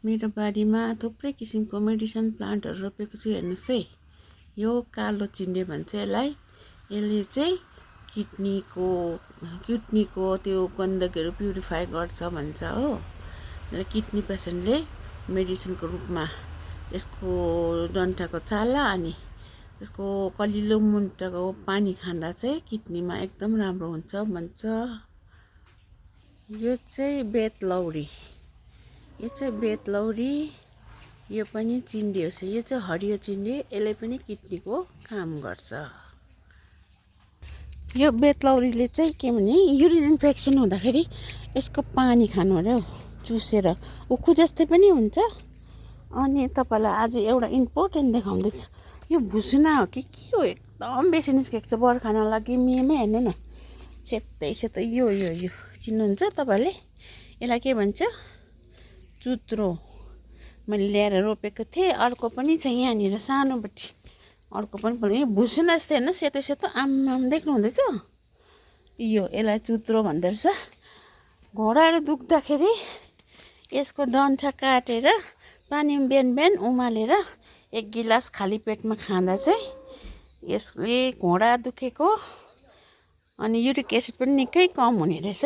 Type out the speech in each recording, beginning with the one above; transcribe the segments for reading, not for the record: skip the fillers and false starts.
मेरो बारीमा थुप्रै किसिमको मेडिसिन प्लान्टहरू रोपेको छु। हेर्नुस् है, यो कालो चिन्डे भन्छ यसलाई। यसले चाहिँ किडनीको त्यो गन्दगीहरू प्युरिफाई गर्छ भन्छ हो। किडनी पेसेन्टले मेडिसिनको रूपमा यसको डन्ठाको छाला अनि यसको कलिलो मुन्टाको पानी खाँदा चाहिँ किडनीमा एकदम राम्रो हुन्छ भन्छ। यो चाहिँ बेतलौरी, यो पनि चिन्डे हो। यो चाहिँ हरियो चिन्डे, यसले पनि किडनीको काम गर्छ। यो बेतलौरीले चाहिँ के भने युरिन इन्फेक्सन हुँदाखेरि यसको पानी खानु अरे हौ, चुसेर उखु जस्तै पनि हुन्छ। अनि तपाईँलाई आज एउटा इम्पोर्टेन्ट देखाउँदैछु। यो भुसुना हो कि के हो, एकदम बेसी निस्केको छ बर्खा नलागी। मेमै हेर्नु न, सेतै यो चिन्नुहुन्छ तपाईँले? यसलाई के भन्छ? चुत्रो। मैले ल्याएर रोपेको थिएँ। अर्को पनि छ यहाँनिर सानोबटी, अर्को पनि यो भुसुना जस्तै हेर्नु, सेतो आम देख्नु हुँदैछ? यसलाई चुत्रो भन्दो रहेछ। घोडाहरू दुख्दाखेरि यसको डन्ठा काटेर पानीमा बिहान उमालेर 1 गिलास खाली पेटमा खाँदा चाहिँ यसले घोडा दुखेको अनि युरिक एसिड पनि निकै कम हुने रहेछ।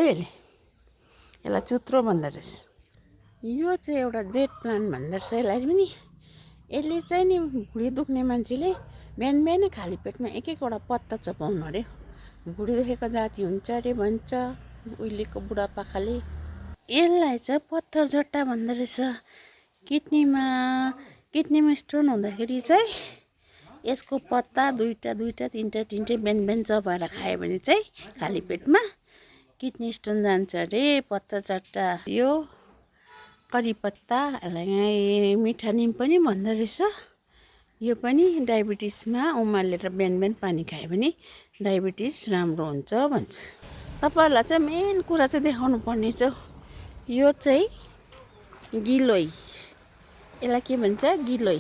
यसलाई चुत्रो भन्दो रहेछ। यो चाहिँ एउटा जेट प्लान्ट भन्दो रहेछ यसलाई पनि। यसले चाहिँ नि भुँडी दुख्ने मान्छेले बिहान खाली पेटमा 1-1वटा पत्ता चपाउनु अरे। भुँडी दुखेको जाति हुन्छ अरे भन्छ उहिलेको बुढापाकाले। यसलाई चाहिँ पत्थर झट्टा भन्दो रहेछ। किडनीमा स्टोन हुँदाखेरि चाहिँ यसको पत्ता 2-2, 3-3 बिहान चबाएर खायो भने चाहिँ खाली पेटमा किडनी स्टोन जान्छ अरे। पत्ता चट्टा यो करी पत्ता, यसलाई मिठा निम पनि भन्दो रहेछ। यो पनि डायबिटिसमा उमालेर बिहान पानी खायो भने डायबिटिस राम्रो हुन्छ भन्छ। तपाईँहरूलाई चाहिँ मेन कुरा चाहिँ देखाउनु पर्ने छ। यो चाहिँ गिलोय, यसलाई के भन्छ? गिलोय।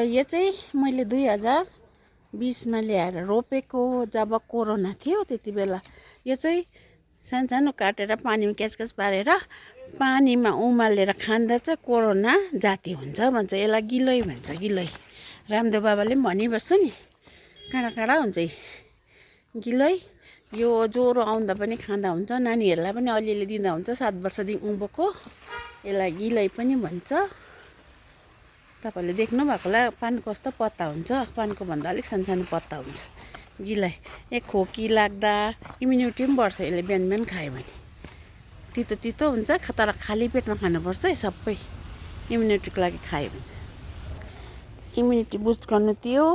यो चाहिँ मैले 2020मा ल्याएर रोपेको, जब कोरोना थियो त्यति बेला। यो चाहिँ सानो काटेर पानीमा क्याचक्याच पारेर पानीमा उमालेर खाँदा चाहिँ कोरोना जाती हुन्छ भन्छ। यसलाई गिलोय भन्छ। गिलोय रामदेव बाबाले पनि भनिबस्छ नि, काँडा हुन्छ गिलोय। यो ज्वरो आउँदा पनि खाँदा हुन्छ, नानीहरूलाई पनि अलिअलि दिँदा हुन्छ 7 वर्षदेखि उँभोको। यसलाई गिलोय पनि भन्छ। तपाईँले देख्नु भएको होला पानको जस्तो पत्ता हुन्छ, पानको भन्दा अलिक सानो पत्ता हुन्छ गिलोय। खोकी लाग्दा इम्युनिटी पनि बढ्छ यसले बिहान खायो भने। तितो हुन्छ तर खाली पेटमा खानुपर्छ है सबै, इम्युनिटीको लागि खायो भने चाहिँ। इम्युनिटी बुस्ट गर्नु त्यो।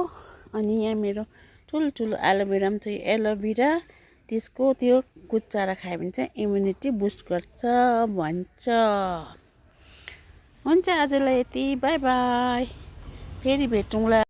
अनि यहाँ मेरो ठुलो एलोभेरा पनि छ। एलोभेरा त्यसको त्यो कुच्चाएर खायो भने चाहिँ इम्युनिटी बुस्ट गर्छ भन्छ। हुन्छ आजलाई यति, बाई बाई, फेरि भेटौँला।